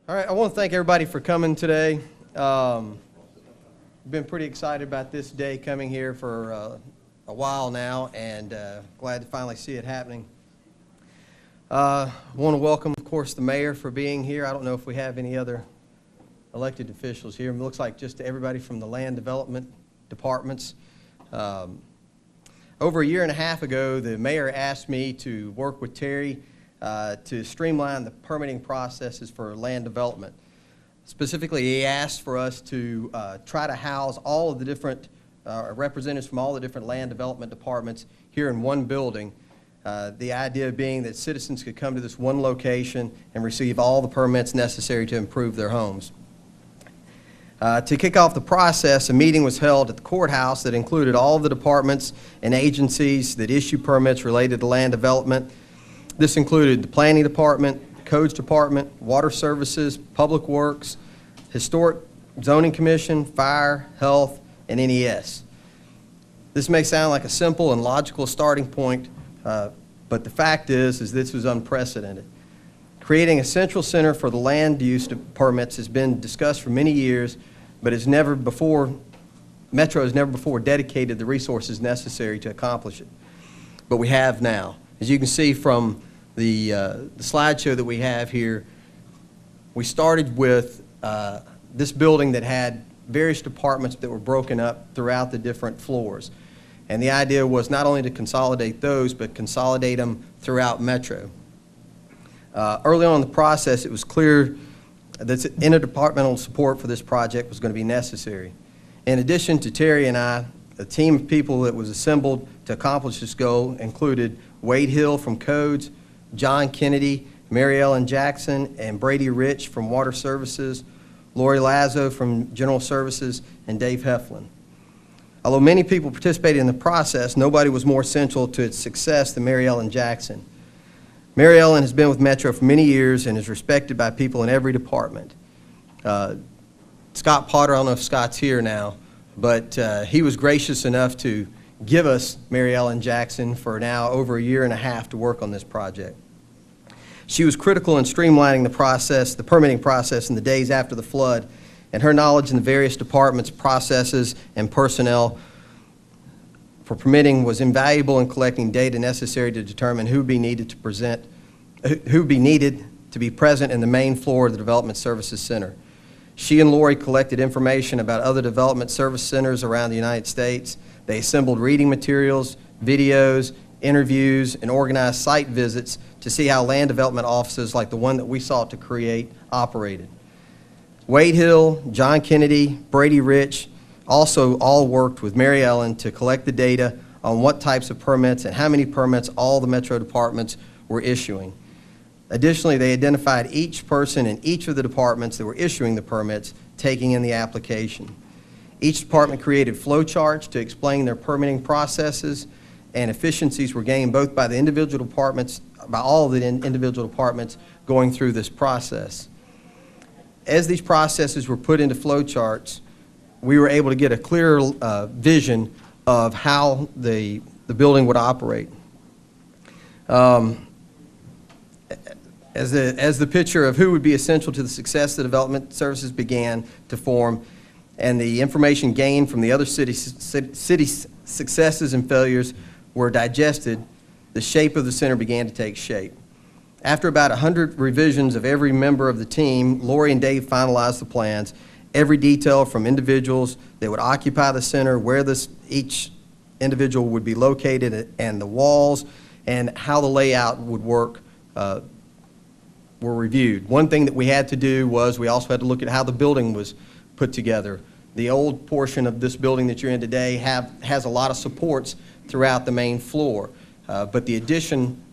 All right, I want to thank everybody for coming today. Been pretty excited about this day coming here for a while now, and glad to finally see it happening. I want to welcome, of course, the mayor for being here. I don't know if we have any other elected officials here. It looks like just everybody from the land development departments. Over a year and a half ago, the mayor asked me to work with Terry to streamline the permitting processes for land development. Specifically, he asked for us to try to house all of the different representatives from all the different land development departments here in one building. The idea being that citizens could come to this one location and receive all the permits necessary to improve their homes. To kick off the process, a meeting was held at the courthouse that included all of the departments and agencies that issue permits related to land development. This included the Planning Department, Codes Department, Water Services, Public Works, Historic Zoning Commission, Fire, Health, and NES. This may sound like a simple and logical starting point, but the fact is this was unprecedented. Creating a central center for the land use permits has been discussed for many years, but Metro has never before dedicated the resources necessary to accomplish it. But we have now. As you can see from the slideshow that we have here, we started with this building that had various departments that were broken up throughout the different floors. And the idea was not only to consolidate those, but consolidate them throughout Metro. Early on in the process, it was clear that interdepartmental support for this project was going to be necessary. In addition to Terry and I, the team of people that was assembled to accomplish this goal included Wade Hill from Codes, John Kennedy, Mary Ellen Jackson, and Brady Rich from Water Services, Lori Lazo from General Services, and Dave Heflin. Although many people participated in the process, nobody was more central to its success than Mary Ellen Jackson. Mary Ellen has been with Metro for many years and is respected by people in every department. Scott Potter, I don't know if Scott's here now, but he was gracious enough to give us Mary Ellen Jackson for now over a year and a half to work on this project. She was critical in streamlining the process, the permitting process in the days after the flood, and her knowledge in the various departments, processes, and personnel for permitting was invaluable in collecting data necessary to determine who would be needed to be present in the main floor of the Development Services Center. She and Lori collected information about other development service centers around the United States. They assembled reading materials, videos, interviews, and organized site visits to see how land development offices like the one that we sought to create operated. Wade Hill, John Kennedy, Brady Rich also all worked with Mary Ellen to collect the data on what types of permits and how many permits all the Metro departments were issuing. Additionally, they identified each person in each of the departments that were issuing the permits taking in the application. Each department created flow charts to explain their permitting processes, and efficiencies were gained both by the individual departments, by all of the individual departments going through this process. As these processes were put into flow charts, we were able to get a clear vision of how the building would operate. As the picture of who would be essential to the success of the development services began to form, and the information gained from the other cities' successes and failures were digested, the shape of the center began to take shape. After about 100 revisions of every member of the team, Lori and Dave finalized the plans. Every detail from individuals that would occupy the center, where each individual would be located, and the walls, and how the layout would work were reviewed. One thing that we had to do was we also had to look at how the building was put together. The old portion of this building that you're in today has a lot of supports throughout the main floor, but the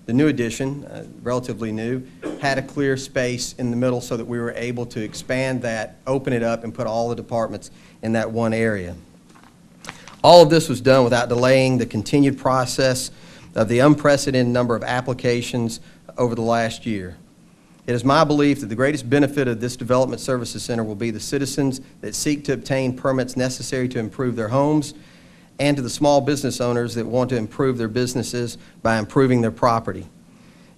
new addition, relatively new, had a clear space in the middle so that we were able to expand that, open it up, and put all the departments in that one area. All of this was done without delaying the continued process of the unprecedented number of applications over the last year. It is my belief that the greatest benefit of this Development Services Center will be the citizens that seek to obtain permits necessary to improve their homes, and to the small business owners that want to improve their businesses by improving their property.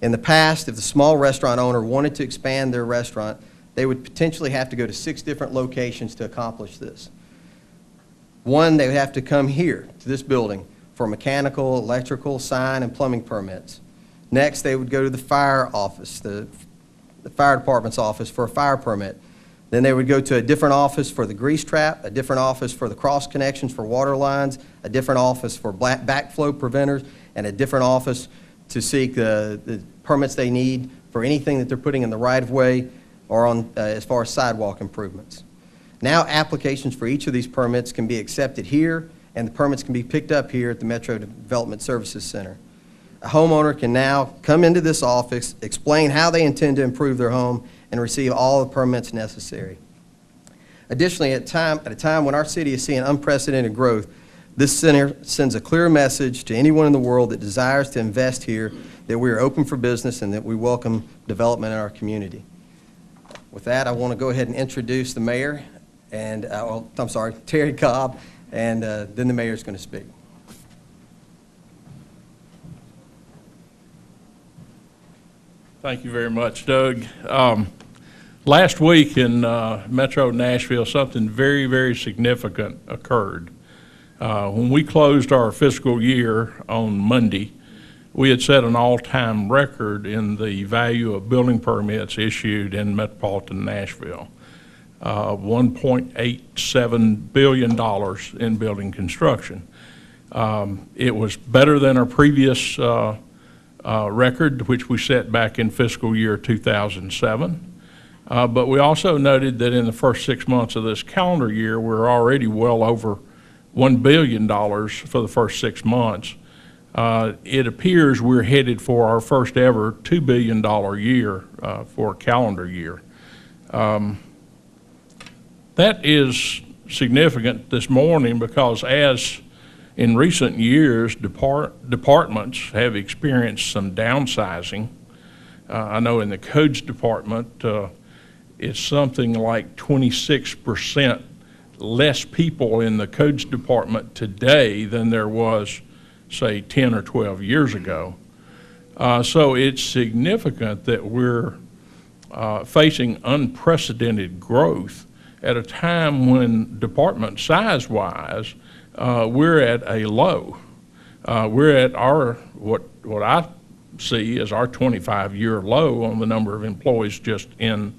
In the past, if the small restaurant owner wanted to expand their restaurant, they would potentially have to go to 6 different locations to accomplish this. One, they would have to come here to this building for mechanical, electrical, sign, and plumbing permits. Next, they would go to the fire office, the fire department's office for a fire permit. Then they would go to a different office for the grease trap, a different office for the cross connections for water lines, a different office for backflow preventers, and a different office to seek the permits they need for anything that they're putting in the right-of-way or on as far as sidewalk improvements. Now applications for each of these permits can be accepted here, and the permits can be picked up here at the Metro Development Services Center. A homeowner can now come into this office, explain how they intend to improve their home, and receive all the permits necessary. Additionally, at a time when our city is seeing unprecedented growth, this center sends a clear message to anyone in the world that desires to invest here that we are open for business and that we welcome development in our community. With that, I want to go ahead and introduce the mayor, and Terry Cobb, and then the mayor is going to speak. Thank you very much, Doug. Last week in Metro Nashville, something very, very significant occurred. When we closed our fiscal year on Monday, we had set an all-time record in the value of building permits issued in metropolitan Nashville. $1.87 billion in building construction. It was better than our previous record, which we set back in fiscal year 2007. But we also noted that in the first 6 months of this calendar year, we're already well over $1 billion for the first 6 months. It appears we're headed for our first ever $2 billion year for a calendar year. That is significant this morning because as in recent years, departments have experienced some downsizing. I know in the codes department, it's something like 26% less people in the codes department today than there was, say, 10 or 12 years ago. So it's significant that we're facing unprecedented growth at a time when department size-wise, we're at a low. We're at our, what I see as our 25-year low on the number of employees just in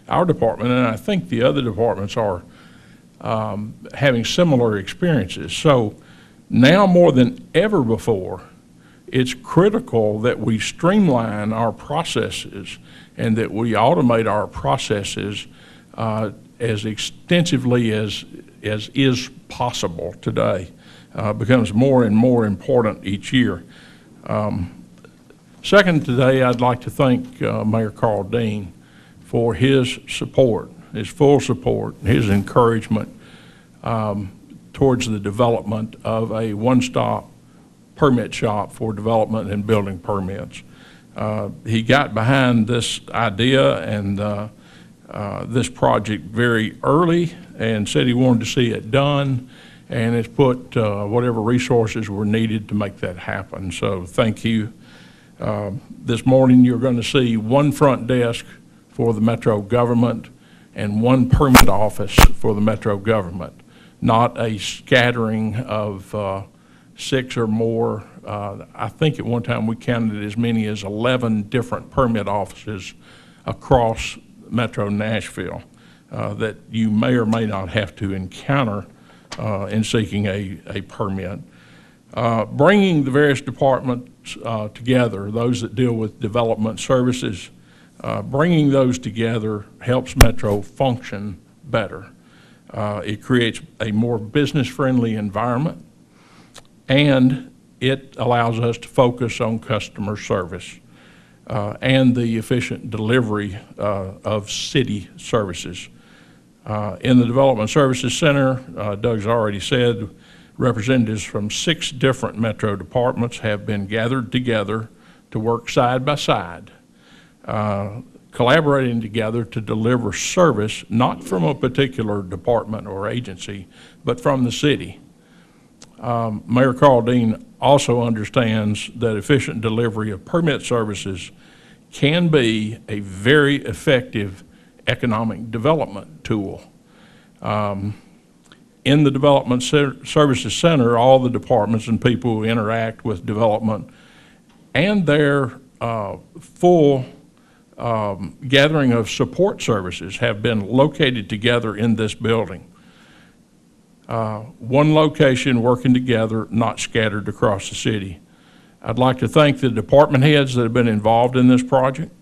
our department, and I think the other departments are having similar experiences. So now more than ever before, it's critical that we streamline our processes and that we automate our processes as extensively as is possible today. Becomes more and more important each year. Second, today I'd like to thank Mayor Karl Dean for his support, his full support, his encouragement towards the development of a one-stop permit shop for development and building permits. He got behind this idea and this project very early and said he wanted to see it done, and has put whatever resources were needed to make that happen. So thank you. This morning you're going to see one front desk for the Metro government and one permit office for the Metro government, not a scattering of 6 or more. I think at one time we counted as many as 11 different permit offices across Metro Nashville that you may or may not have to encounter in seeking a permit. Bringing the various departments together, those that deal with development services, bringing those together helps Metro function better. It creates a more business-friendly environment, and it allows us to focus on customer service and the efficient delivery of city services. In the Development Services Center, Doug's already said, representatives from 6 different Metro departments have been gathered together to work side by side, collaborating together to deliver service not from a particular department or agency, but from the city. Mayor Karl Dean also understands that efficient delivery of permit services can be a very effective economic development tool. In the Development Services Center, all the departments and people who interact with development and their full gathering of support services have been located together in this building. One location working together, not scattered across the city. I'd like to thank the department heads that have been involved in this project.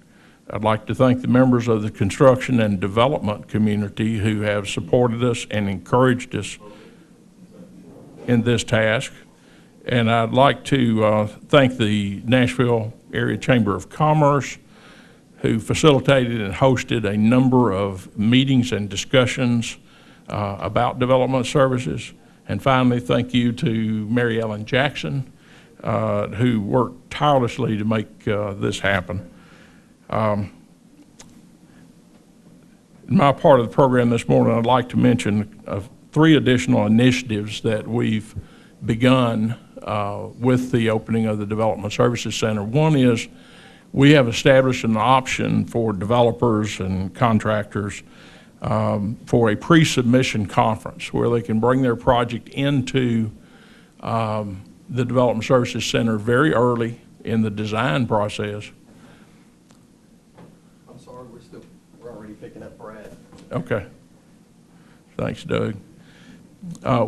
I'd like to thank the members of the construction and development community who have supported us and encouraged us in this task. And I'd like to thank the Nashville Area Chamber of Commerce, who facilitated and hosted a number of meetings and discussions about development services. And finally, thank you to Mary Ellen Jackson, who worked tirelessly to make this happen. In my part of the program this morning, I'd like to mention 3 additional initiatives that we've begun with the opening of the Development Services Center. One is we have established an option for developers and contractors for a pre-submission conference where they can bring their project into the Development Services Center very early in the design process. I'm sorry, we're already picking up Brad. Okay. Thanks, Doug.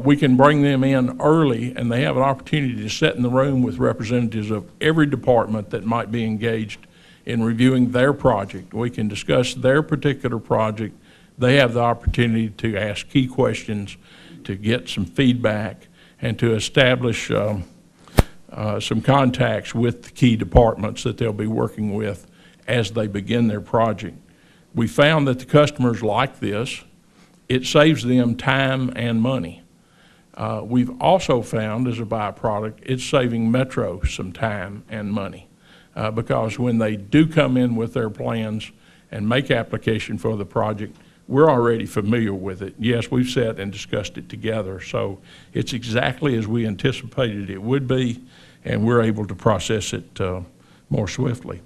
We can bring them in early, and they have an opportunity to sit in the room with representatives of every department that might be engaged in reviewing their project. We can discuss their particular project. They have the opportunity to ask key questions, to get some feedback, and to establish some contacts with the key departments that they'll be working with as they begin their project. We found that the customers like this. It saves them time and money. We've also found as a byproduct, it's saving Metro some time and money because when they do come in with their plans and make application for the project, we're already familiar with it. Yes, we've sat and discussed it together, so it's exactly as we anticipated it would be, and we're able to process it more swiftly.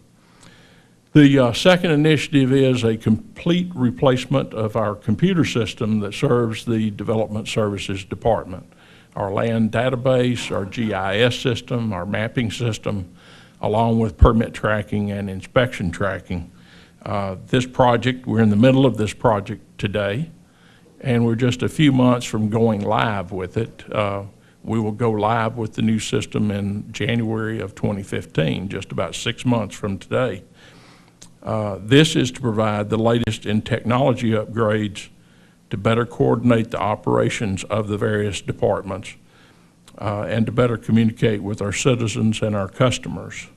The second initiative is a complete replacement of our computer system that serves the Development Services Department. Our land database, our GIS system, our mapping system, along with permit tracking and inspection tracking. This project, we're in the middle of this project today, and we're just a few months from going live with it. We will go live with the new system in January of 2015, just about 6 months from today. This is to provide the latest in technology upgrades to better coordinate the operations of the various departments and to better communicate with our citizens and our customers.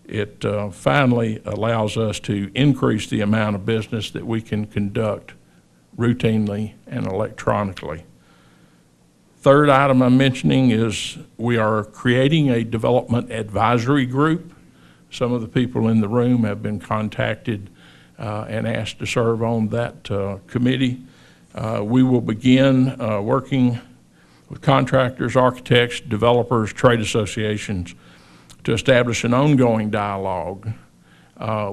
It finally allows us to increase the amount of business that we can conduct routinely and electronically. Third item I'm mentioning is we are creating a development advisory group. Some of the people in the room have been contacted and asked to serve on that committee. We will begin working with contractors, architects, developers, trade associations to establish an ongoing dialogue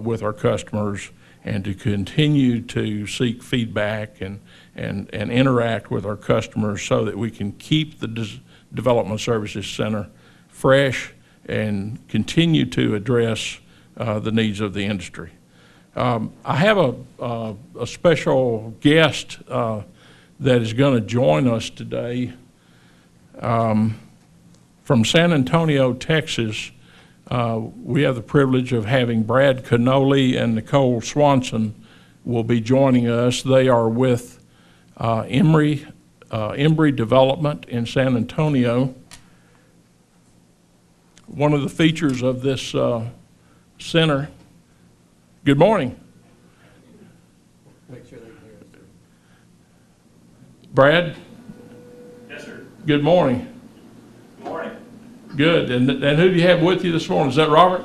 with our customers and to continue to seek feedback and interact with our customers so that we can keep the Development Services Center fresh and continue to address the needs of the industry. I have a special guest that is going to join us today from San Antonio, Texas. We have the privilege of having Brad Cannoli and Nicole Swanson will be joining us. They are with Embry Development in San Antonio. One of the features of this center. Good morning. Make sure they can hear us. Brad? Yes, sir. Good morning. Good morning. Good. And who do you have with you this morning? Is that Robert?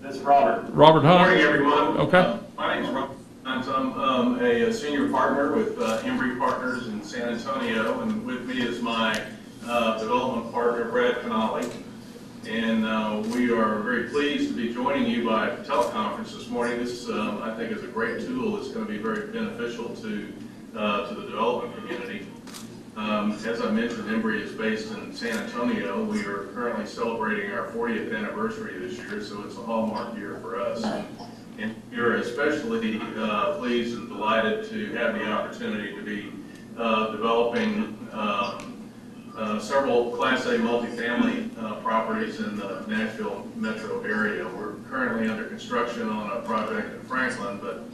This is Robert. Robert Good Hunt? morning, everyone. Okay. My name is Robert Hunt. I'm a senior partner with Embry Partners in San Antonio, and with me is my development partner, Brad Cannoli. And we are very pleased to be joining you by teleconference this morning. This, I think, is a great tool that's going to be very beneficial to the development community. As I mentioned, Embry is based in San Antonio. We are currently celebrating our 40th anniversary this year, so it's a hallmark year for us. And we're especially pleased and delighted to have the opportunity to be developing several Class A multifamily properties in the Nashville metro area. We're currently under construction on a project in Franklin, but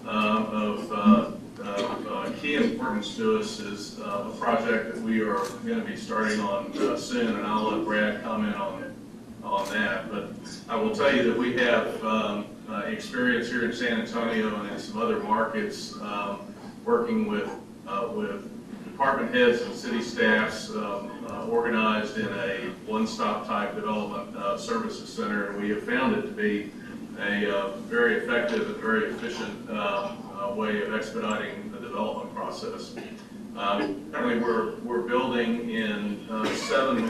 of key importance to us is a project that we are going to be starting on soon, and I'll let Brad comment on that. But I will tell you that we have experience here in San Antonio and in some other markets working with department heads and city staffs organized in a one-stop type development services center, and we have found it to be a very effective and very efficient way of expediting the development process. Currently, we're building in we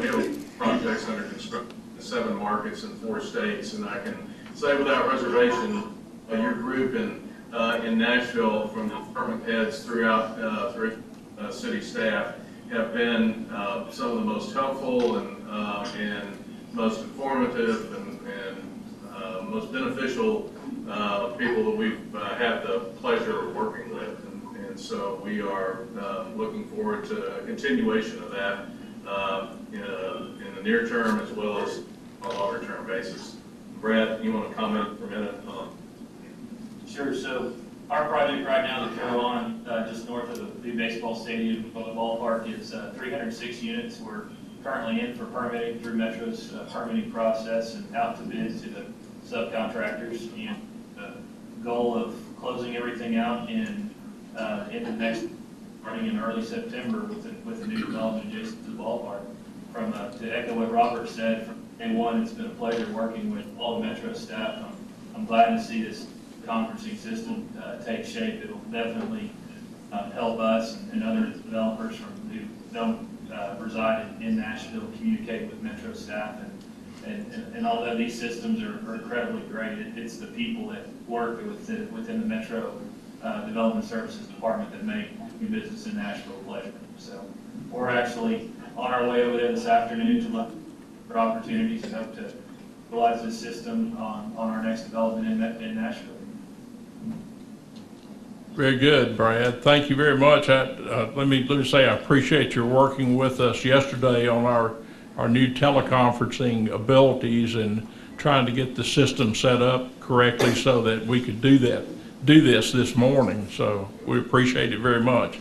have projects under construction in 7 markets in 4 states, and I can say without reservation, your group in Nashville, from the department heads throughout city staff, have been some of the most helpful and most informative and most beneficial people that we've had the pleasure of working with. And so we are looking forward to a continuation of that in the near term as well as on a longer term basis. Brad, you want to comment for a minute on? Sure. So our project right now, the Carolina, just north of the new baseball stadium, the ballpark, is 306 units. We're currently in for permitting through Metro's permitting process and out to bid to the subcontractors. And the goal of closing everything out in the next, starting in early September with the new development adjacent to the ballpark. To echo what Robert said, from day one, it's been a pleasure working with all the Metro staff. I'm glad to see this conferencing system take shape. It'll definitely help us and other developers who don't reside in Nashville communicate with Metro staff. And although these systems are incredibly great, it's the people that work within the Metro Development Services Department that make doing business in Nashville a pleasure. So we're actually on our way over there this afternoon to look for opportunities and hope to utilize this system on our next development in Nashville. Very good, Brad. Thank you very much. Let me say I appreciate your working with us yesterday on our new teleconferencing abilities and trying to get the system set up correctly so that we could do this morning. So we appreciate it very much.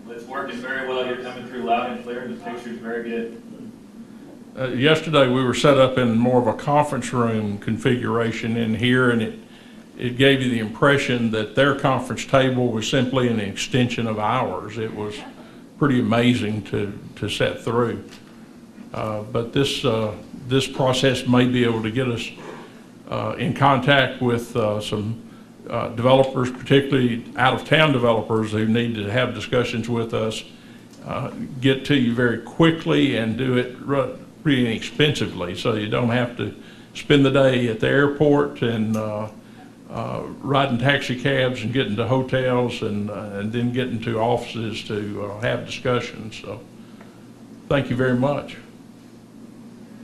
It's working very well. You're coming through loud and clear, and the picture's very good. Yesterday we were set up in more of a conference room configuration in here, and it gave you the impression that their conference table was simply an extension of ours. It was pretty amazing to set through. But this process may be able to get us in contact with some developers, particularly out-of-town developers who need to have discussions with us, get to you very quickly and do it pretty inexpensively, so you don't have to spend the day at the airport and riding taxi cabs and getting to hotels and then getting to offices to have discussions. So thank you very much.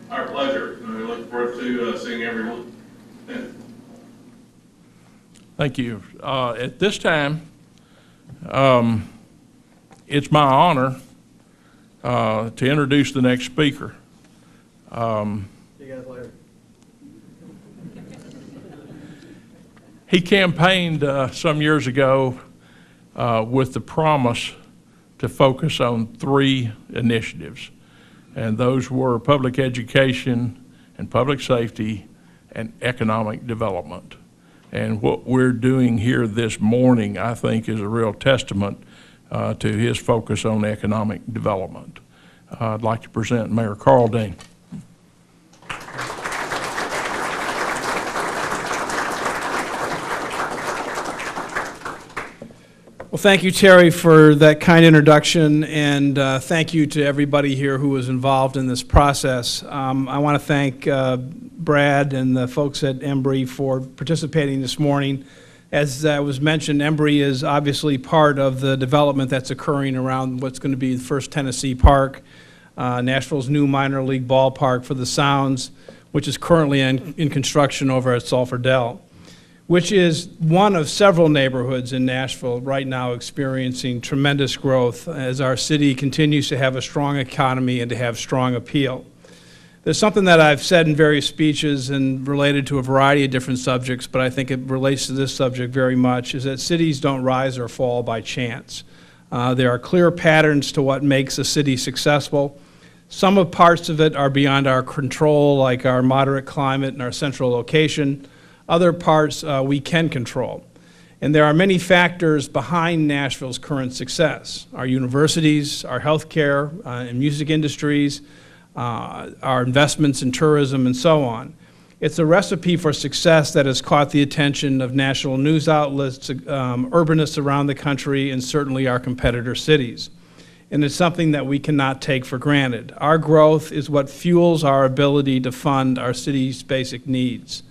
Our pleasure. We look forward to seeing everyone. Thank you. At this time, it's my honor to introduce the next speaker. See you guys later. He campaigned some years ago with the promise to focus on 3 initiatives, and those were public education and public safety and economic development. And what we're doing here this morning, I think, is a real testament to his focus on economic development. I'd like to present Mayor Karl Dean. Well, thank you, Terry, for that kind introduction, and thank you to everybody here who was involved in this process. I want to thank Brad and the folks at Embry for participating this morning. As was mentioned, Embry is obviously part of the development that's occurring around what's going to be the First Tennessee Park, Nashville's new minor league ballpark for the Sounds, which is currently in construction over at Sulphur Dell, which is one of several neighborhoods in Nashville right now experiencing tremendous growth as our city continues to have a strong economy and to have strong appeal. There's something that I've said in various speeches and related to a variety of different subjects, but I think it relates to this subject very much, is that cities don't rise or fall by chance. There are clear patterns to what makes a city successful. Some of parts of it are beyond our control, like our moderate climate and our central location. Other parts we can control. And there are many factors behind Nashville's current success. Our universities, our healthcare and music industries, our investments in tourism, and so on. It's a recipe for success that has caught the attention of national news outlets, urbanists around the country, and certainly our competitor cities. And it's something that we cannot take for granted. Our growth is what fuels our ability to fund our city's basic needs.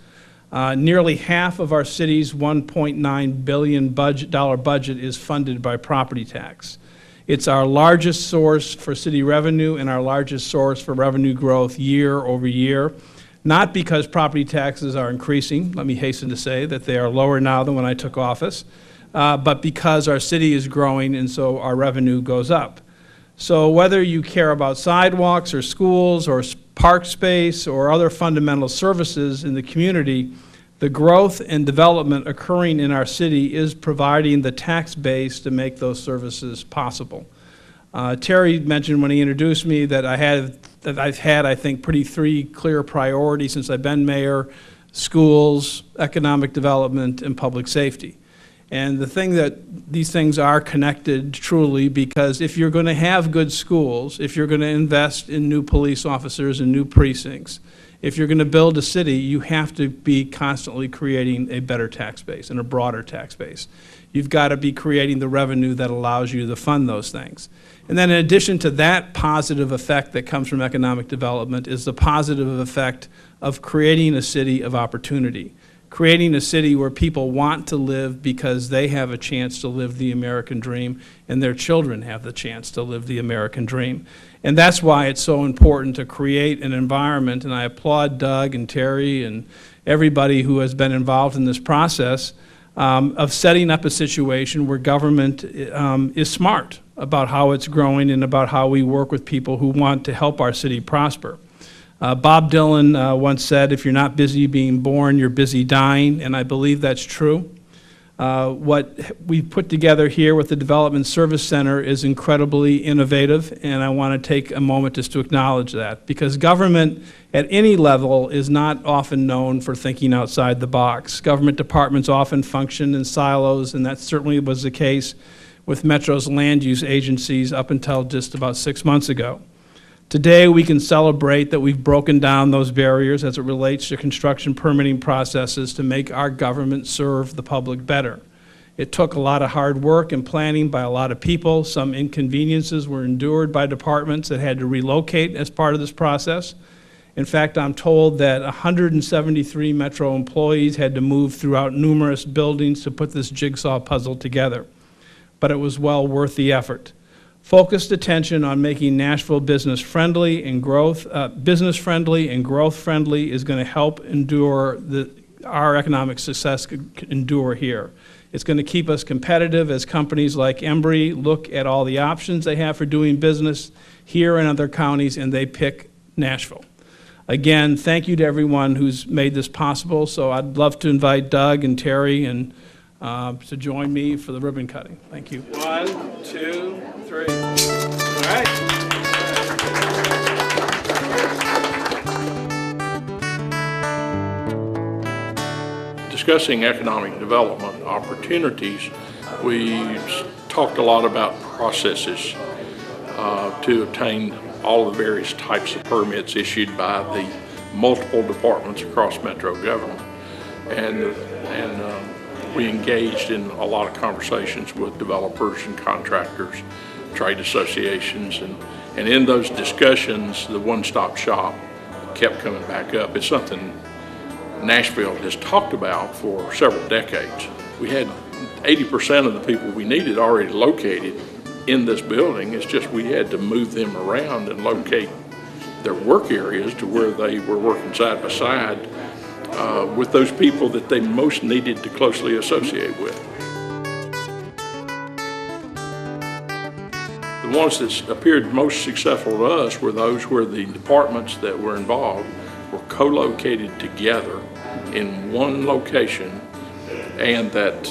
Nearly half of our city's $1.9 billion budget is funded by property tax. It's our largest source for city revenue and our largest source for revenue growth year over year, not because property taxes are increasing. Let me hasten to say that they are lower now than when I took office, but because our city is growing and so our revenue goes up. So whether you care about sidewalks or schools or park space or other fundamental services in the community, the growth and development occurring in our city is providing the tax base to make those services possible. Terry mentioned when he introduced me that I've had, I think, three clear priorities since I've been mayor: schools, economic development, and public safety. And the thing that these things are connected truly, because if you're going to have good schools, if you're going to invest in new police officers and new precincts, if you're going to build a city, you have to be constantly creating a better tax base and a broader tax base. You've got to be creating the revenue that allows you to fund those things. And then in addition to that positive effect that comes from economic development is the positive effect of creating a city of opportunity, creating a city where people want to live because they have a chance to live the American dream and their children have the chance to live the American dream. And that's why it's so important to create an environment, and I applaud Doug and Terry and everybody who has been involved in this process of setting up a situation where government is smart about how it's growing and about how we work with people who want to help our city prosper. Bob Dylan once said, if you're not busy being born, you're busy dying, and I believe that's true. What we've put together here with the Development Service Center is incredibly innovative, and I want to take a moment just to acknowledge that, because government at any level is not often known for thinking outside the box. Government departments often function in silos, and that certainly was the case with Metro's land use agencies up until just about 6 months ago. Today, we can celebrate that we've broken down those barriers as it relates to construction permitting processes to make our government serve the public better. It took a lot of hard work and planning by a lot of people. Some inconveniences were endured by departments that had to relocate as part of this process. In fact, I'm told that 173 Metro employees had to move throughout numerous buildings to put this jigsaw puzzle together. But it was well worth the effort. Focused attention on making Nashville business friendly and growth friendly is going to help endure our economic success endure here. It's going to keep us competitive as companies like Embry look at all the options they have for doing business here in other counties, and they pick Nashville. Again, thank you to everyone who's made this possible. So I'd love to invite Doug and Terry and to join me for the ribbon cutting. Thank you. 1, 2, 3. All right. Discussing economic development opportunities, we talked a lot about processes to obtain all the various types of permits issued by the multiple departments across Metro government. And we engaged in a lot of conversations with developers and contractors, trade associations, and in those discussions, the one-stop shop kept coming back up. It's something Nashville has talked about for several decades. We had 80% of the people we needed already located in this building. It's just we had to move them around and locate their work areas to where they were working side by side with those people that they most needed to closely associate with. The ones that appeared most successful to us were those where the departments that were involved were co-located together in one location, and that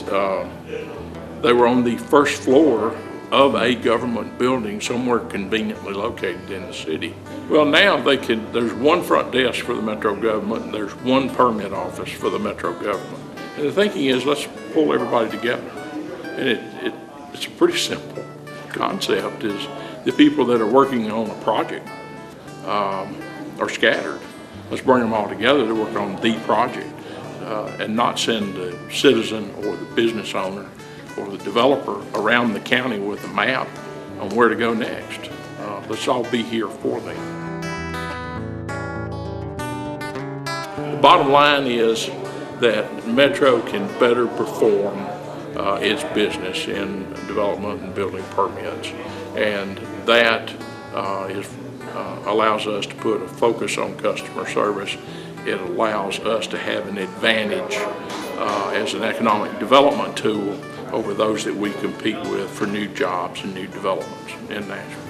they were on the first floor of a government building somewhere conveniently located in the city. Well, now there's one front desk for the metro government, and there's one permit office for the metro government. And the thinking is, let's pull everybody together. And it's a pretty simple concept. Is the people that are working on a project are scattered. Let's bring them all together to work on the project, and not send the citizen or the business owner or the developer around the county with a map on where to go next. Let's all be here for them. The bottom line is that Metro can better perform its business in development and building permits, and that allows us to put a focus on customer service. It allows us to have an advantage as an economic development tool over those that we compete with for new jobs and new developments in Nashville.